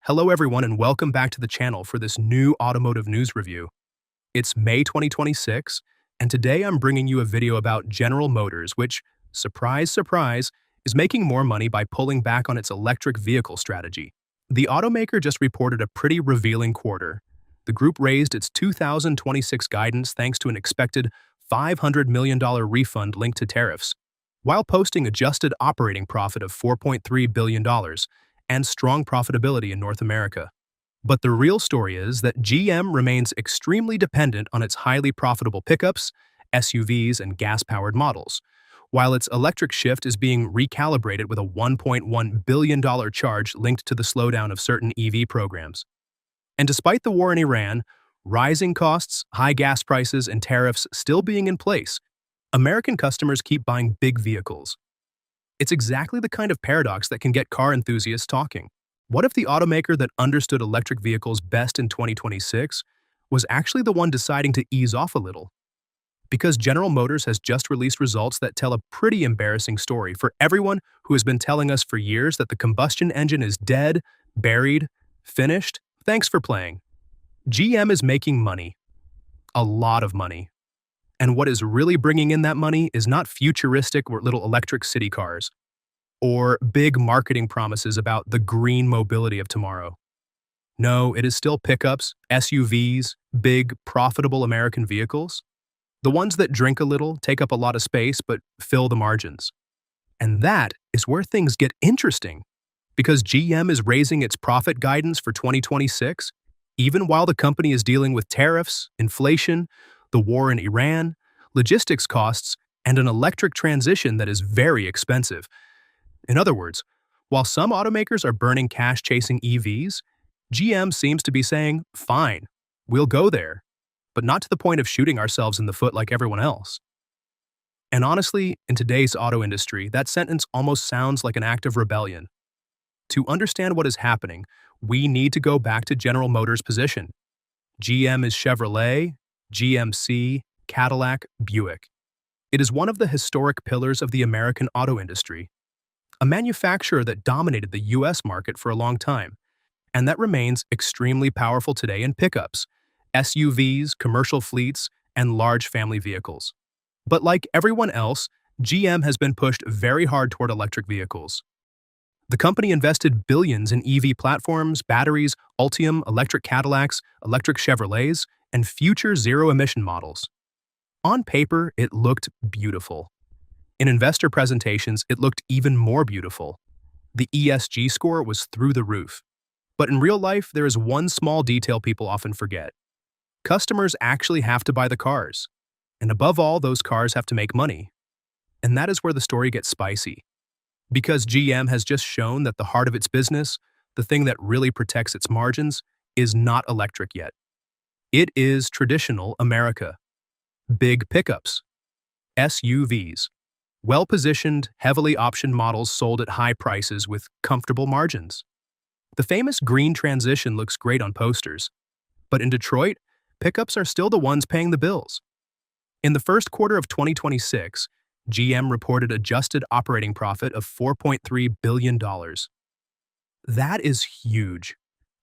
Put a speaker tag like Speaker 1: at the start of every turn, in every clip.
Speaker 1: Hello everyone and welcome back to the channel for this new automotive news review. It's May 2026, and today I'm bringing you a video about General Motors, which, surprise, surprise, is making more money by pulling back on its electric vehicle strategy. The automaker just reported a pretty revealing quarter. The group raised its 2026 guidance thanks to an expected $500 million refund linked to tariffs, while posting adjusted operating profit of $4.3 billion and strong profitability in North America. But the real story is that GM remains extremely dependent on its highly profitable pickups, SUVs, and gas-powered models, while its electric shift is being recalibrated with a $1.1 billion charge linked to the slowdown of certain EV programs. And despite the war in Iran, rising costs, high gas prices, and tariffs still being in place, American customers keep buying big vehicles. It's exactly the kind of paradox that can get car enthusiasts talking. What if the automaker that understood electric vehicles best in 2026 was actually the one deciding to ease off a little? Because General Motors has just released results that tell a pretty embarrassing story for everyone who has been telling us for years that the combustion engine is dead, buried, finished. Thanks for playing. GM is making money. A lot of money. And what is really bringing in that money is not futuristic or little electric city cars, or big marketing promises about the green mobility of tomorrow. No, it is still pickups, SUVs, big, profitable American vehicles. The ones that drink a little, take up a lot of space, but fill the margins. And that is where things get interesting, because GM is raising its profit guidance for 2026, even while the company is dealing with tariffs, inflation, the war in Iran, logistics costs, and an electric transition that is very expensive. In other words, while some automakers are burning cash chasing EVs, GM seems to be saying, fine, we'll go there, but not to the point of shooting ourselves in the foot like everyone else. And honestly, in today's auto industry, that sentence almost sounds like an act of rebellion. To understand what is happening, we need to go back to General Motors' position. GM is Chevrolet, GMC, Cadillac, Buick. It is one of the historic pillars of the American auto industry, a manufacturer that dominated the U.S. market for a long time, and that remains extremely powerful today in pickups, SUVs, commercial fleets, and large family vehicles. But like everyone else, GM has been pushed very hard toward electric vehicles. The company invested billions in EV platforms, batteries, Ultium, electric Cadillacs, electric Chevrolets, and future zero-emission models. On paper, it looked beautiful. In investor presentations, it looked even more beautiful. The ESG score was through the roof. But in real life, there is one small detail people often forget. Customers actually have to buy the cars. And above all, those cars have to make money. And that is where the story gets spicy. Because GM has just shown that the heart of its business, the thing that really protects its margins, is not electric yet. It is traditional America. Big pickups, SUVs, well-positioned, heavily optioned models sold at high prices with comfortable margins. The famous green transition looks great on posters, but in Detroit, pickups are still the ones paying the bills. In the first quarter of 2026, GM reported adjusted operating profit of $4.3 billion. That is huge,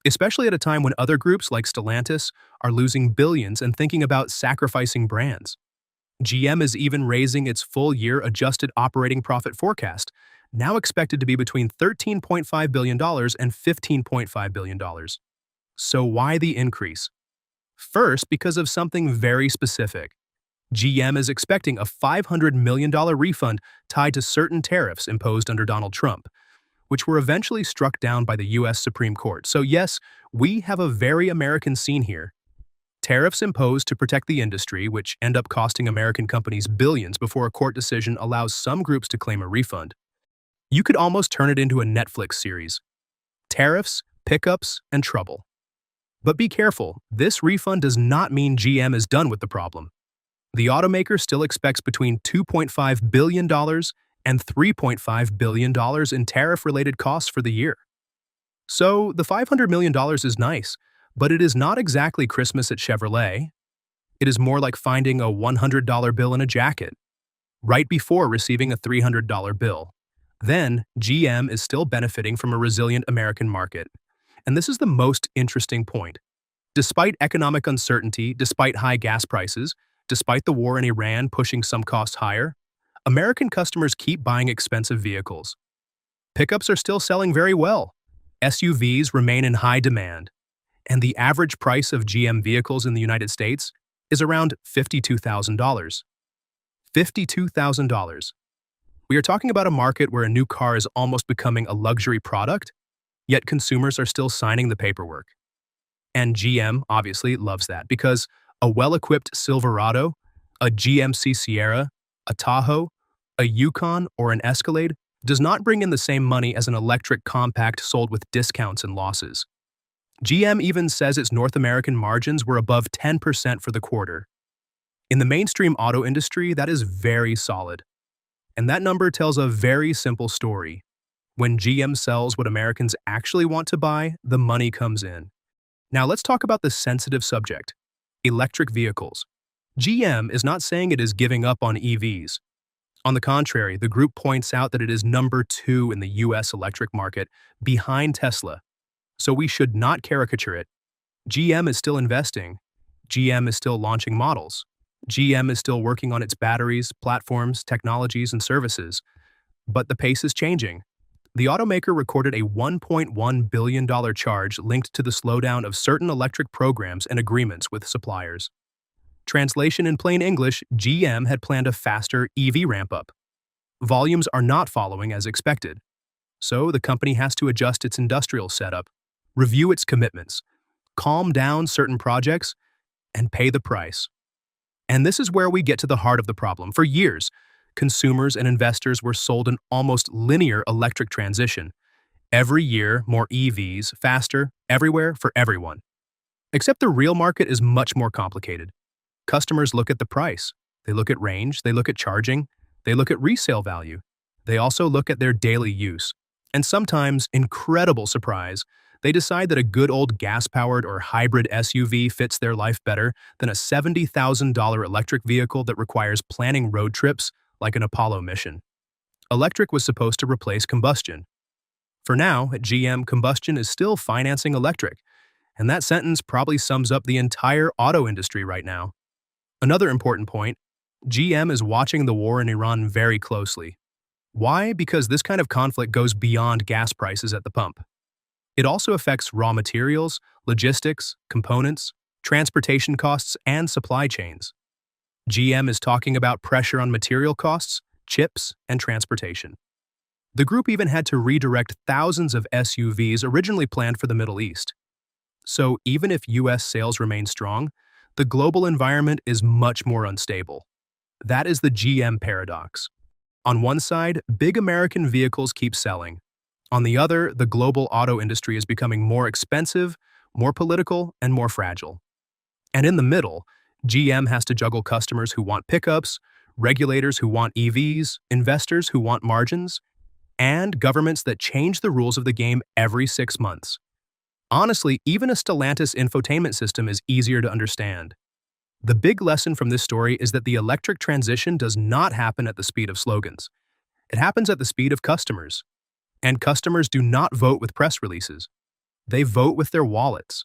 Speaker 1: especially at a time when other groups like Stellantis are losing billions and thinking about sacrificing brands. GM is even raising its full-year adjusted operating profit forecast, now expected to be between $13.5 billion and $15.5 billion. So why the increase? First, because of something very specific. GM is expecting a $500 million refund tied to certain tariffs imposed under Donald Trump, which were eventually struck down by the U.S. Supreme Court. So yes, we have a very American scene here. Tariffs imposed to protect the industry, which end up costing American companies billions before a court decision allows some groups to claim a refund. You could almost turn it into a Netflix series. Tariffs, pickups, and trouble. But be careful, this refund does not mean GM is done with the problem. The automaker still expects between $2.5 billion and $3.5 billion in tariff-related costs for the year. So the $500 million is nice, but it is not exactly Christmas at Chevrolet. It is more like finding a $100 bill in a jacket, right before receiving a $300 bill. Then, GM is still benefiting from a resilient American market. And this is the most interesting point. Despite economic uncertainty, despite high gas prices, despite the war in Iran pushing some costs higher, American customers keep buying expensive vehicles. Pickups are still selling very well. SUVs remain in high demand, and the average price of GM vehicles in the United States is around $52,000. $52,000. We are talking about a market where a new car is almost becoming a luxury product, yet consumers are still signing the paperwork. And GM obviously loves that because a well-equipped Silverado, a GMC Sierra, a Tahoe, a Yukon, or an Escalade does not bring in the same money as an electric compact sold with discounts and losses. GM even says its North American margins were above 10% for the quarter. In the mainstream auto industry, that is very solid. And that number tells a very simple story. When GM sells what Americans actually want to buy, the money comes in. Now let's talk about the sensitive subject, electric vehicles. GM is not saying it is giving up on EVs. On the contrary, the group points out that it is number 2 in the US electric market, behind Tesla. So we should not caricature it. GM is still investing. GM is still launching models. GM is still working on its batteries, platforms, technologies, and services. But the pace is changing. The automaker recorded a $1.1 billion charge linked to the slowdown of certain electric programs and agreements with suppliers. Translation in plain English, GM had planned a faster EV ramp-up. Volumes are not following as expected. So the company has to adjust its industrial setup, review its commitments, calm down certain projects, and pay the price. And this is where we get to the heart of the problem. For years, consumers and investors were sold an almost linear electric transition. Every year, more EVs, faster, everywhere, for everyone. Except the real market is much more complicated. Customers look at the price. They look at range, they look at charging, they look at resale value. They also look at their daily use. And sometimes, incredible surprise, they decide that a good old gas-powered or hybrid SUV fits their life better than a $70,000 electric vehicle that requires planning road trips like an Apollo mission. Electric was supposed to replace combustion. For now, at GM, combustion is still financing electric, and that sentence probably sums up the entire auto industry right now. Another important point, GM is watching the war in Iran very closely. Why? Because this kind of conflict goes beyond gas prices at the pump. It also affects raw materials, logistics, components, transportation costs, and supply chains. GM is talking about pressure on material costs, chips, and transportation. The group even had to redirect thousands of SUVs originally planned for the Middle East. So even if US sales remain strong, the global environment is much more unstable. That is the GM paradox. On one side, big American vehicles keep selling. On the other, the global auto industry is becoming more expensive, more political, and more fragile. And in the middle, GM has to juggle customers who want pickups, regulators who want EVs, investors who want margins, and governments that change the rules of the game every 6 months. Honestly, even a Stellantis infotainment system is easier to understand. The big lesson from this story is that the electric transition does not happen at the speed of slogans. It happens at the speed of customers. And customers do not vote with press releases. They vote with their wallets.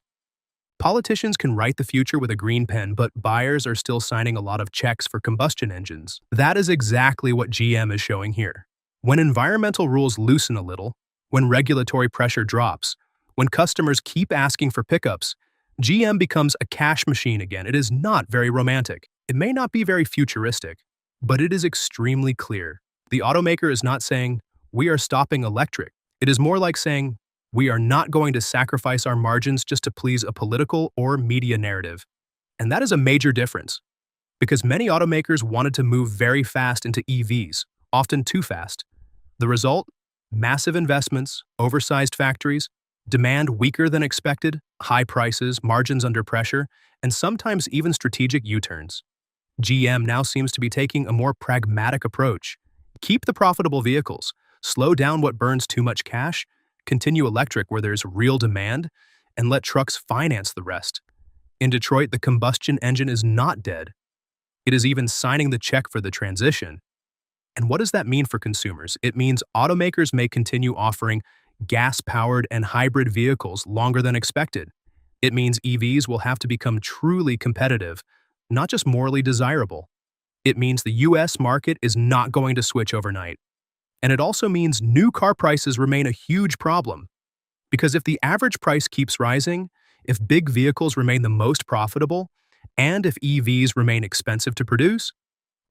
Speaker 1: Politicians can write the future with a green pen, but buyers are still signing a lot of checks for combustion engines. That is exactly what GM is showing here. When environmental rules loosen a little, when regulatory pressure drops, when customers keep asking for pickups, GM becomes a cash machine again. It is not very romantic. It may not be very futuristic, but it is extremely clear. The automaker is not saying, "We are stopping electric." It is more like saying, "We are not going to sacrifice our margins just to please a political or media narrative." And that is a major difference, because many automakers wanted to move very fast into EVs, often too fast. The result? Massive investments, oversized factories, demand weaker than expected, high prices, margins under pressure, and sometimes even strategic U-turns. GM now seems to be taking a more pragmatic approach. Keep the profitable vehicles, slow down what burns too much cash, continue electric where there's real demand, and let trucks finance the rest. In Detroit, the combustion engine is not dead. It is even signing the check for the transition. And what does that mean for consumers? It means automakers may continue offering gas-powered, and hybrid vehicles longer than expected. It means EVs will have to become truly competitive, not just morally desirable. It means the US market is not going to switch overnight. And it also means new car prices remain a huge problem. Because if the average price keeps rising, if big vehicles remain the most profitable, and if EVs remain expensive to produce,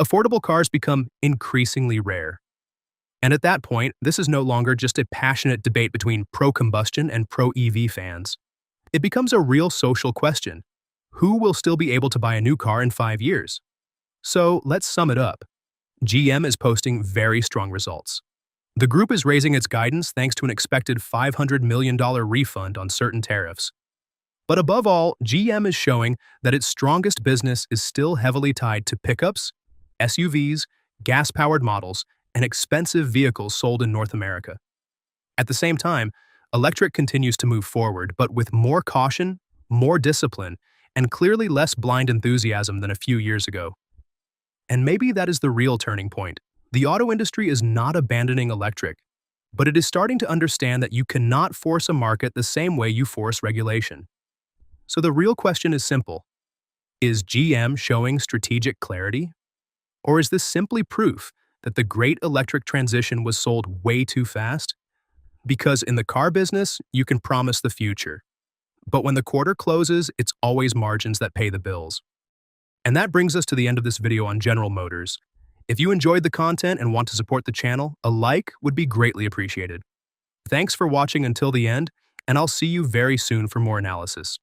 Speaker 1: affordable cars become increasingly rare. And at that point, this is no longer just a passionate debate between pro-combustion and pro-EV fans. It becomes a real social question. Who will still be able to buy a new car in 5 years? So let's sum it up. GM is posting very strong results. The group is raising its guidance thanks to an expected $500 million refund on certain tariffs. But above all, GM is showing that its strongest business is still heavily tied to pickups, SUVs, gas-powered models, and expensive vehicles sold in North America. At the same time, electric continues to move forward, but with more caution, more discipline, and clearly less blind enthusiasm than a few years ago. And maybe that is the real turning point. The auto industry is not abandoning electric, but it is starting to understand that you cannot force a market the same way you force regulation. So the real question is simple. Is GM showing strategic clarity? Or is this simply proof that the great electric transition was sold way too fast? Because in the car business, you can promise the future. But when the quarter closes, it's always margins that pay the bills. And that brings us to the end of this video on General Motors. If you enjoyed the content and want to support the channel, a like would be greatly appreciated. Thanks for watching until the end, and I'll see you very soon for more analysis.